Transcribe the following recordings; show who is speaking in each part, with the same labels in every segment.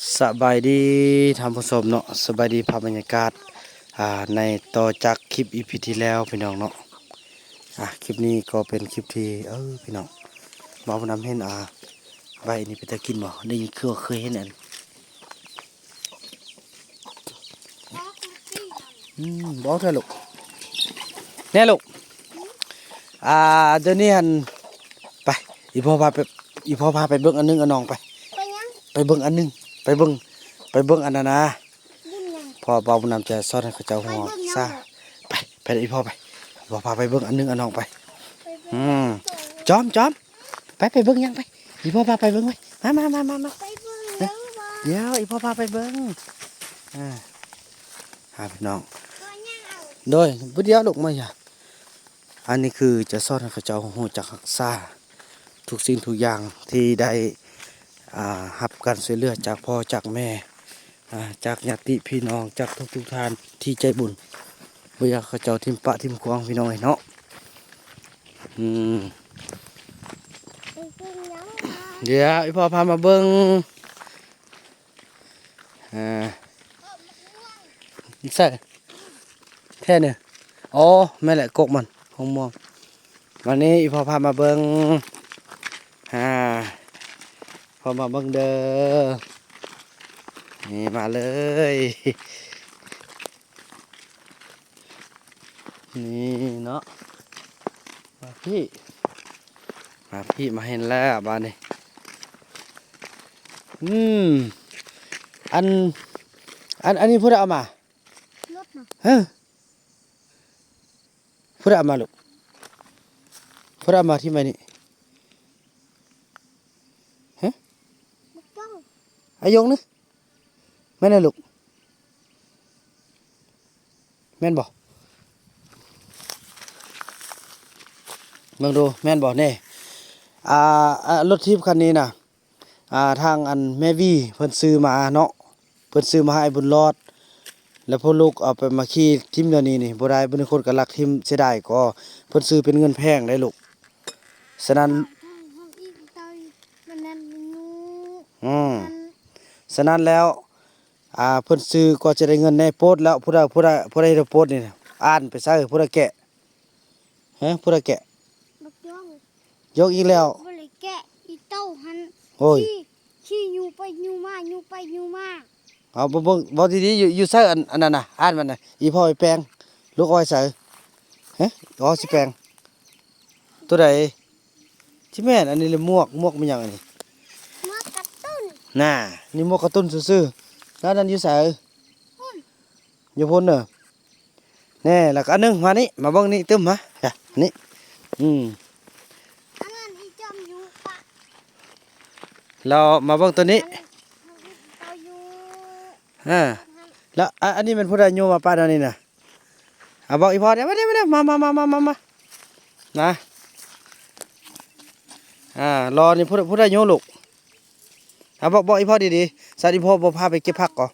Speaker 1: สบายดีทำผสมเนาะสบายดีภาพบรรยากาศในต่อจากคลิปอีพีที่แล้วพี่น้องเนาะคลิปนี้ก็เป็นคลิปที่พี่น้องบ่าวนำเห็นใบนี่ไปตะกินบ่ได้ยินเคยเห็นอันบอกเถอะลูกแน่ลูกเดี๋ยวนี้ไปอีพ่อพาไปเบิ่งอันนึงอันน้องไปเบิ่งอันนึงไปเบิ่งอันนั้นนะพ่อเบานำจะซ่อนให้เขาเจ้าหัวซาไปอีพ่อพาไปเบิ่งอันนึงอันน้องไปจอมไปเบิ่งยังไปอีพ่อพาไปเบิ่งไว้มาเดี๋ยวอีพ่อพาไปเบิ่งพี่น้องโดยบุเดียวลูกมาอย่าอันนี้คือจะซ่อนให้เขาเจ้าหัวจากหักซาทุกสิ่งทุกอย่างที่ได้รับการช่วยเหลือจากพ่อจากแม่จากญาติพี่น้องจากทุกท่านที่ใจบุญบ่อยากเขาเจ้าทิมปะทิมควงพี่น้องเนาะเดี๋ยวพ่อพามาเบิ้งใส่แค่เนี่ยอ๋อแม่แหละกกมันหงมองวันนี้พ่อพามาเบิ้งพอมาเบิ้งเด้อนี่มาเลยนี่เนาะมาพี่มาเห็นแล้วบ้านนี้อันนี้พูดเอามาพูดเอามาลูกพูดเอามาที่ไหนนี่อายงนึแม่นลูกแม่นบ่เบิ่งดูแม่นบ่แน่รถทิพย์คันนี้น่ะทางอันแม่วีเพิ่นซื้อมาเนาะเพิ่นซื้อมาให้บุญรอดแล้วพ่อลูกเอาไปมาขี่ทิมเดี๋ยวนี้นี่บ่ได้บ่มีคนก็รักทิมเสียดายก็เพิ่นซื้อเป็นเงินแพงได้ลูกฉะนั้นฉะนั้นแล้วเพิ่นซื้อก็จะได้เงินในโพสต์แล้วผู้ใดโพสต์นี่อ่านไปซะผู้ใดแกะผู้ใดแกะยกอีกแล้ว
Speaker 2: บ่ได้แกะอีเต้าหัน
Speaker 1: โอ้ย
Speaker 2: ขี้อยู่ไปอยู่มา
Speaker 1: เอาบ่ดีๆอยู่ซะอันนั้นน่ะอ่านมันน่ะอีพ่อไปแปลงลูกเอาไว้ใส่สิแปลงตัวใดที่แม่นอันนี้เลยหมวกมันหยังอันนี้
Speaker 2: หมวกการ์ตูน
Speaker 1: น่ะนี่หมวกการ์ตูนซื่อๆแล้วนั่นอยู่ใส่อยู่พุ่นเด้อแน่แล้วก็อันนึงมานี่มาเบิ่งนี่ตึ้มมาจ้ะนี่
Speaker 2: อันนั้นอีจอมอยู่ปะ
Speaker 1: เรามาเบิ่งตัวนี้
Speaker 2: เราอยู่
Speaker 1: แล้วอันนี้เป็นผู้ใดโยมมาป้าอันนี้น่ะบอกอีพ่อเดี๋ยวมานะรอนี่ผู้ใดโยลูกบอกอีพ่อดีๆสาธิพ่อบ่พาไปเก็บผักก่อน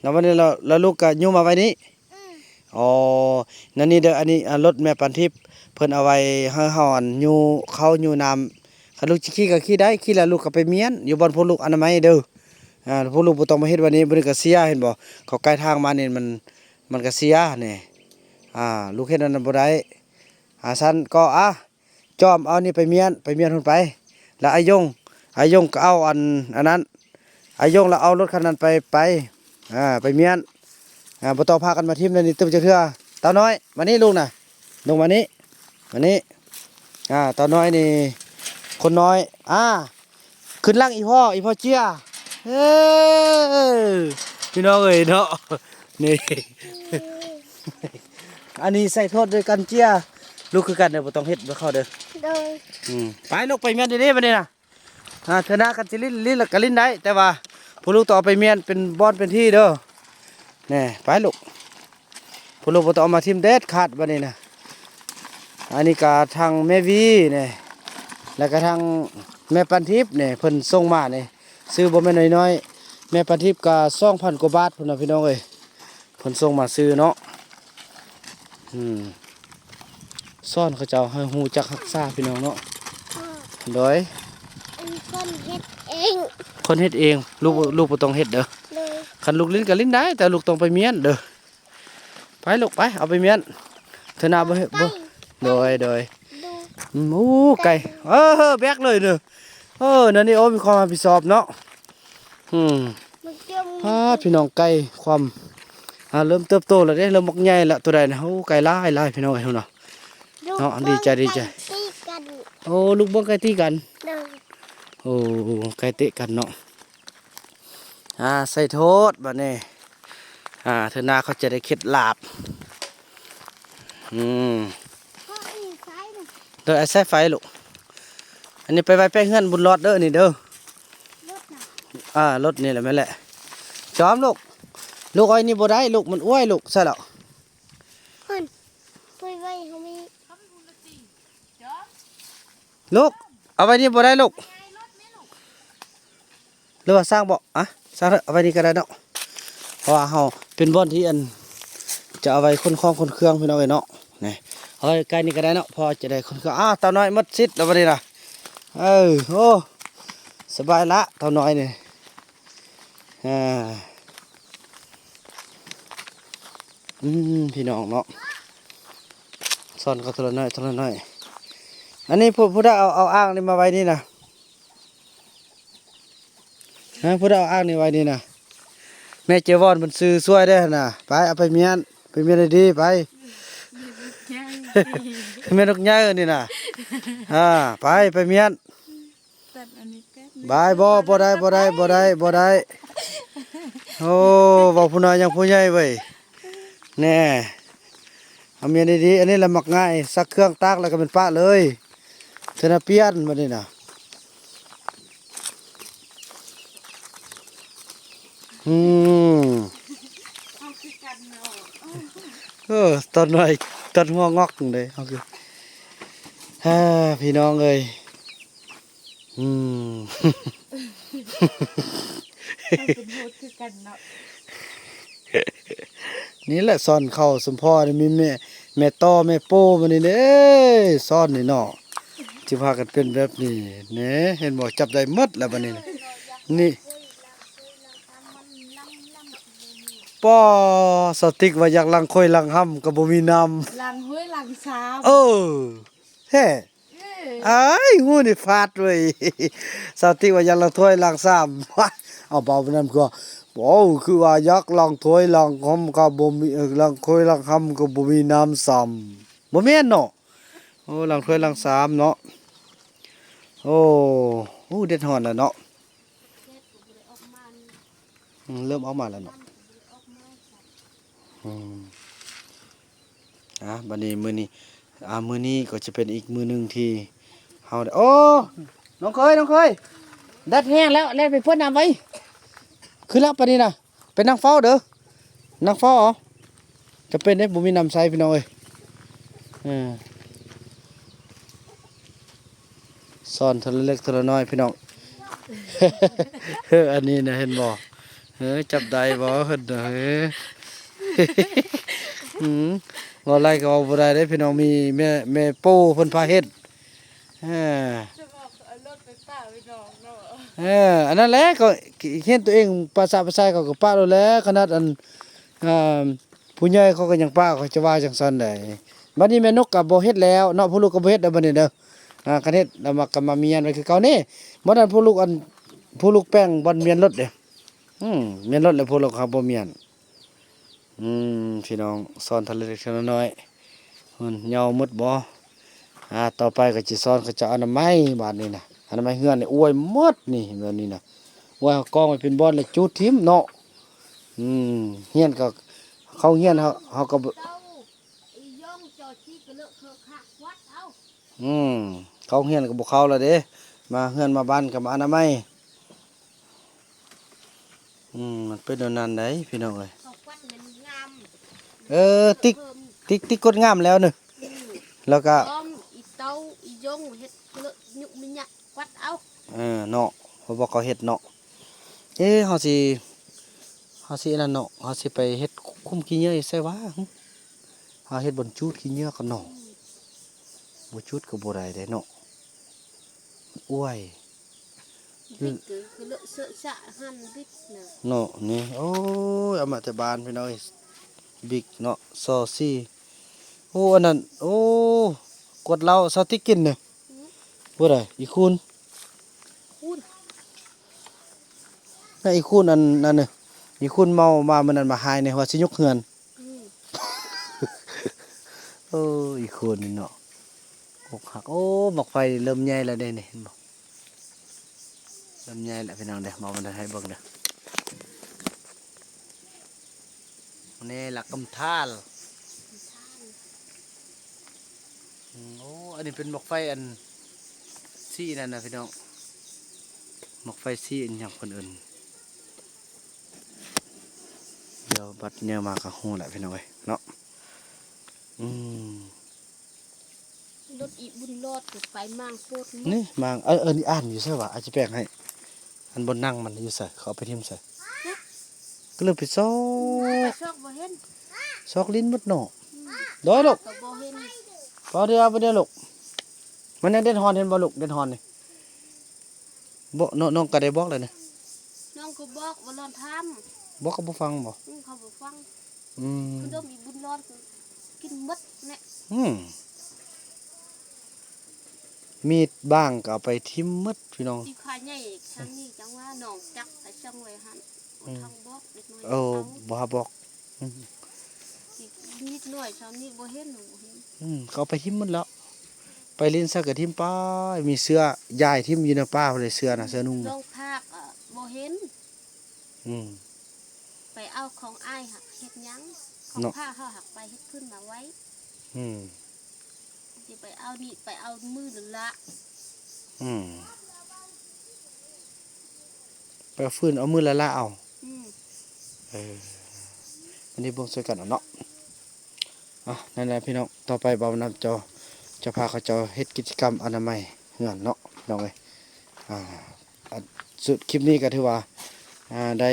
Speaker 1: แล้ววันนี้เราลูกกับโยมมาไว้นี้อ๋อนั่นนี่เด้ออันนี้รถแม่ปันทิพย์เพิ่นเอาไว้ให้เฮาอยู่น้ำคันลูกสิขี่ก็ขี่ได้ขี่แล้วลูกก็ไปเมียนอยู่บ่อนพวกลูกอนามัยเด้อพวกลูกบ่ต้องมาเฮ็ดวันนี้บ่ได้ก็เสียเห็นบ่เขาใกล้ทางมานี่มันก็เสียนี่ลูกเฮ็ดอันนั้นบ่ได้ซั่นก็จอมเอานี่ไปเมียนหุ่นไปแล้วอายงก็เอาอันนั้นอายงแล้วเอารถคันนั้นไปไปเมียนบ่ต้องพากันมาทิ่มเลยนี่ตึ้มจักเทื่อเต้าน้อยมานี่ลูกน่ะลงมานี่เต้าน้อยนี่คนน้อยขึ้นล่างอีพ่อเจียพี่น้องเอ้ยเนาะนี่ อันนี้ใส่โทษด้วยกันเจียลูกคือกันเด้อบ่ต้องเฮ็ดบ่เข้าเด้อไปลูกไปเมียนดีๆบัดนี้น่ะชนะกันสิลิ้นแล้วก็ลิ้นได้แต่ว่าผู้ลูกต่อไปเมียนเป็นบอนเป็นที่เด้อแน่ไปลูกผู้ลูกบ่ต้องเอามาทิ่มเด็ดขาดบัดนี้น่ะอันนี้ก็ทางแม่วีนี่แล้วก็ทางแม่ปันทิพย์นี่เพิ่นส่งมานี่ซื้อบ่แม่นน้อยๆแม่ปันทิพย์ก็ 2,000 กว่าบาทพุ่นน่ะพี่น้องเอ้ยเพิ่นส่งมาซื้อเนาะ ซ่อนเขาเจ้าให้ฮู้จักรักษาพี่น้องเนาะ
Speaker 2: พ่อ
Speaker 1: โดย
Speaker 2: อันคนเฮ็ดเอง
Speaker 1: คนเฮ็ดเองลูกบ่ต้องเฮ็ดเด้อ
Speaker 2: เลย
Speaker 1: คันลูกลิ้นก็ลิ้นได้แต่ลูกต้องไปเมียนเด้อไปลูกไปเอาไปเมียนเธอหน้าบ่เฮ็ดบ่โดย
Speaker 2: ดู
Speaker 1: โอ้ไก่แบกเลยเด้อนั่นนี่โอ้มีความรับผิดชอบเนาะอืม
Speaker 2: มันจะมี
Speaker 1: พี่น้องไก่ความเริ่มเติบโตแล้วเด้เริ่มมักใหญ่แล้วตัวใดนะโอ้ไก่หลายพี่น้องเอ้ยเนาะ เนาะดีใจ
Speaker 2: ตีกัน
Speaker 1: โอ้ลูกบ่ไก่ตีกัน
Speaker 2: เลย
Speaker 1: โอ้ไก่เตะกันเนาะใส่โทษบัดนี้เธอหน้าเขาจะได้เข็ดลาบ
Speaker 2: พ่ออีกซ้ายหนึ่ง
Speaker 1: เด้อไอ้สายไฟลูกอันนี้ไปไว้แป้งเฮือนบุญรอดเด้อนี่เด้อ
Speaker 2: รถน่ะ
Speaker 1: รถนี่แหละแม่นแหละจอมลูกอ้อยนี่บ่ได้ลูกมันอ้วยลูกใช่แล้ว
Speaker 2: คนไปไว้เขามี
Speaker 1: ลูกเอาไว้นี่บ่ได้ลูกหรือว่าสร้างบ่สร้างเถอะเอาไว้นี่ก็ได้เนาะเพราะว่าเฮาเป็นบ่อนที่จะเอาไว้คนคล้องคนเครื่องพี่น้องเอ้ยเนาะนี่เอาไว้ใกล้นี่ก็ได้เนาะพอจะได้คนเครื่องเต่าน้อยหมดสิทธิ์แล้วบัดนี้ล่ะโอ้สบายละเต่าน้อยนี่พี่น้องเนาะซ่อนก็ทีละน้อยอันนี้ผู้ได้เอาอ่างนี่มาไว้นี่นะผู้ได้เอาอ่างนี่ไว้นี่นะแม่เจวอนมันซื้อช่วยได้น่ะไปเอาไปเมียนได้ดีไป เมียนกใหญ่นี่น่ะไปเมียนบายบ่ได้โอ้บอกผู้น้อยยังผู้ใหญ่เว้ยแน่เอาเมียนดีๆอันนี้แหละมักง่ายซักเครื่องตักแล้วก็เป็นปะเลยเทนาเปียนมานี่น่ะตอนหน่อยตอนหัวงอกเลยเอาคือพี่น้องเอ้ยนี่แหละซ่อนเข้าสมพ่อนี่มีแม่ต้อแม่โป้มานี่เด้ซ่อนนี่เนาะสิพากันเป็นแบบนี้เน่เห็นบ่จับได้หมดแล้วบัดนี้นี่ป้อสติกว่าอยากลังค่อยลังห้ำก็บ่มีน้ำ
Speaker 3: ลังห้วยลังสาว
Speaker 1: แท้อ้ายงูนี่ฟาดเว้ยสติกว่าอยากลังถ้วยลังซ้ำเอาเบาไปนั่นก็คือว่ายักษ์ลังถ้วยลังห้ำก็บ่มีลังค่อยลังห้ำก็บ่มีน้ำซ้ำบ่แม่นเนาะลังถ้วยลังซ้ำเนาะเด็ดฮอนแล้วเนาะเริ่มออกมาแล้วเนาะบัดนี้มื้อนี้ก็จะเป็นอีกมื้อหนึงที่เฮาได้น้องเคยดัดแห้งแล้วไปพ่นน้ำไว้คือแล้วปานนี้น่ะเป็นนางเฝ้าเด้อนางเฝ้าเหรอจะเป็นได้บ่มีน้ำใช้พี่น้องเอ้ยซ่อนทีละเล็กทีละน้อยพี่น้อง อันนี้นะเห็นบ่จับได้บ่เฮ็ดเด้อ บ่ไรก็เอาบ่ได้เด้พี่น้องมีแม่โป้เพิ่นพาเฮ็ด
Speaker 3: จะบอกเอารถไปป้าไปนองเนาะ
Speaker 1: อันนั้นแหละก็เห็นตัวเองภาษาเขาก็ป้าแล้วแหละขนาดผู้ใหญ่เขาก็ยังป้าเขาจะว่าจังซั่นได้บัดนี้แม่นกก็บ่เฮ็ดแล้วเนาะผู้ลูกก็บ่เฮ็ดแล้วบัดนี้เด้อคันเฮ็ดแล้วมาเมียนไว้คือเก่านี่บ่นั้นผู้ลูกแป้งบ่เมียนรถเด้เมียนรถแล้วผู้ลูกเขาบ่เมียนพี่น้องสอนทะเลเล็กๆน้อยๆเหยาหมดบ่ต่อไปก็สิสอนเขาจะอนามัยบาดนี้นะอนามัยเฮือนนี่อวยหมดนี่แบบนี้นะอวยกองไว้เป็นบ่อนแล้วจุดทิ่มเนาะเฮียนก็เขาเฮียนเขาก็
Speaker 2: อีย่องจอชีกระเลอะเคอะคักวัดเอา
Speaker 1: เขาเฮียนก็บ่เข้าแล้วเด้มาเฮือนมาบ้านก็มาอนามัยมันเป็นแบบนั้นได้พี่น้องเอ้ย
Speaker 2: เขาวัดมันงาม
Speaker 1: ติ๊กกดงามแล้วนึแล้วก็
Speaker 2: อ้อมอีเต้าอีย่องเฮ็ดเคอะยุกมิญะวัดเอา
Speaker 1: เนาะเขาบอกเขาเฮ็ดเนาะเฮาสินั่นเนาะเฮาสิไปเฮ็ดคุ้มขี้เหงื่อใส่ว่าเฮาเฮ็ดบนจูดขี้เหงื่อกันเนาะ บ่จุดก็บ่ได้เด้เนาะอ้วย
Speaker 2: บิ๊กคือเลอะเสอะสะหั่นบิ๊กน่ะ
Speaker 1: เนาะนี่โอ้ยเอามาแต่บ้านพี่น้อยบิ๊กเนาะซอซี่โอ้อันนั้นโอ้กดเหล้าซาติกินเนี่ยบ่ได้อีคูน
Speaker 2: คูณ
Speaker 1: น่ะอีคูนอันนั่นน่ะอีคูนเมามามื้อนั้นมาหายในว่าสิยกเฮือน
Speaker 2: อืม
Speaker 1: โอ้อีคูนนี่เนาะอกหักโอ้บักไฟเริ่มใหญ่แล้วเด้นี่เห็นบ่เริ่มใหญ่แล้วพี่น้องเด้อมามันให้เบิ่งเด้อนี่หลักกำทาลโอ้อันนี้เป็นบักไฟอันซี่นั่นนะพี่น้องบักไฟซี่อันอย่างคนอื่นเดี๋ยวบัดเนี่ยมากับหูแหละพี่น้องเอ้ยเนาะอืม
Speaker 2: รถอีบุญรอดก็ไปมั่งโพด
Speaker 1: นี่มางนี่อ่านอยู่ใช่ปะอาจจะแปลงให้อันบนนั่งมันอยู่ใส่เขาเอาไปทิ่มใส่ก็เลยไปซอก
Speaker 2: ซอกบ่เห็น
Speaker 1: ซอกลิ้นหมดเนาะด้อยลูก
Speaker 2: ก็บ่เห็น
Speaker 1: พอเดียวไปเดียวลูกมันยังเด่นฮอนเห็นบ่ลูกเด่นฮอนนี่บ่น้องก็ได้บอกเลยนะ
Speaker 2: น้องก็บอกว่ารอนทำ
Speaker 1: บอกก็บ่ฟังบ่
Speaker 2: เขาบ่ฟัง
Speaker 1: อืม
Speaker 2: คือดมอีบุญรอดก็กินหมดแน่
Speaker 1: อืมมีดบ้างก็เอาไปทิ่มหมดพี่น้อง
Speaker 2: ที่ขายใหญ่ทางนี้จังว่าน้องจักแต่จังไว้หั่นทางบอกเด็กน้อย
Speaker 1: เอาบ่หาบอกอืม
Speaker 2: นิดหน่อยเช้านี้บ่เห็นหนูบ่เห็น
Speaker 1: เขาเอาไปทิ่มหมดแล้ว ไปลิ้นซะก็ทิ่มป้ายมีเสื้อยายทิ่มอยู่ในป้าเลยเสื้อน่ะเสื้อนุ่ง
Speaker 2: ล
Speaker 1: น่ะ
Speaker 2: องภาคบ่เห็น
Speaker 1: อืม
Speaker 2: ไปเอาของอ้ายหักเฮ็ดหยังของ
Speaker 1: เนาะ
Speaker 2: ผ้าเฮาหักไปเฮ็ดขึ้นมาไว้
Speaker 1: อืม
Speaker 2: สิไปเอานี่ไปเอามือหรือละ
Speaker 1: อืมไปเอาฟืนเอามือละเอา
Speaker 2: อืม
Speaker 1: อันนี้เบิ่งช่วยกันเอาเนาะนั่นแหละพี่น้องต่อไปบ่าวนำจะพาเขาเจ้าเฮ็ดกิจกรรมอนามัยเฮือนเนาะพี่น้องเอ้ยสุดคลิปนี้ก็ถือว่าได้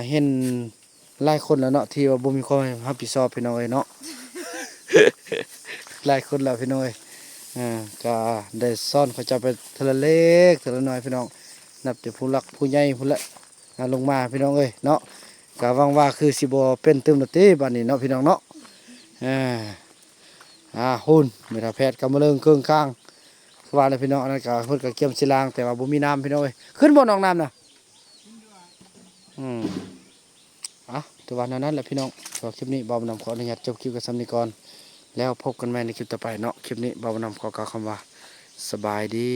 Speaker 1: เห็นหลายคนแล้วเนาะที่ว่าบ่มีความรับผิดชอบพี่น้องเอ้ยเนาะ หลายคนแล้วพี่น้องเอ้ยก็ได้ซ่อนเขาเจ้าไปทีละเล็กทีละน้อยพี่น้องนับแต่ผู้หลักผู้ใหญ่ผู้ละลงมาพี่น้องเอ้ยเนาะก็หวังว่าคือสิบ่เป็นตึมดติบัดนี้เนาะพี่น้องเนาะหุ่นเมทาแพทย์กำมะเริงเครื่องข้างคือว่าแล้วพี่น้องอันนั้นก็เพิ่นก็เกี่ยมศิลางแต่ว่าบ่มีน้ำพี่น้องเอ้ยขึ้นบ่หนองน้ำน่ะแต่ว่านั้นแหละพี่น้องสำหรับคลิปนี้บ่าวนำขออนุญาตจบคลิปกับซ้ำนี้ก่อนแล้วพบกันใหม่ในคลิปต่อไปเนาะคลิปนี้บ่าวนำขอกล่าวคำว่าสบายดี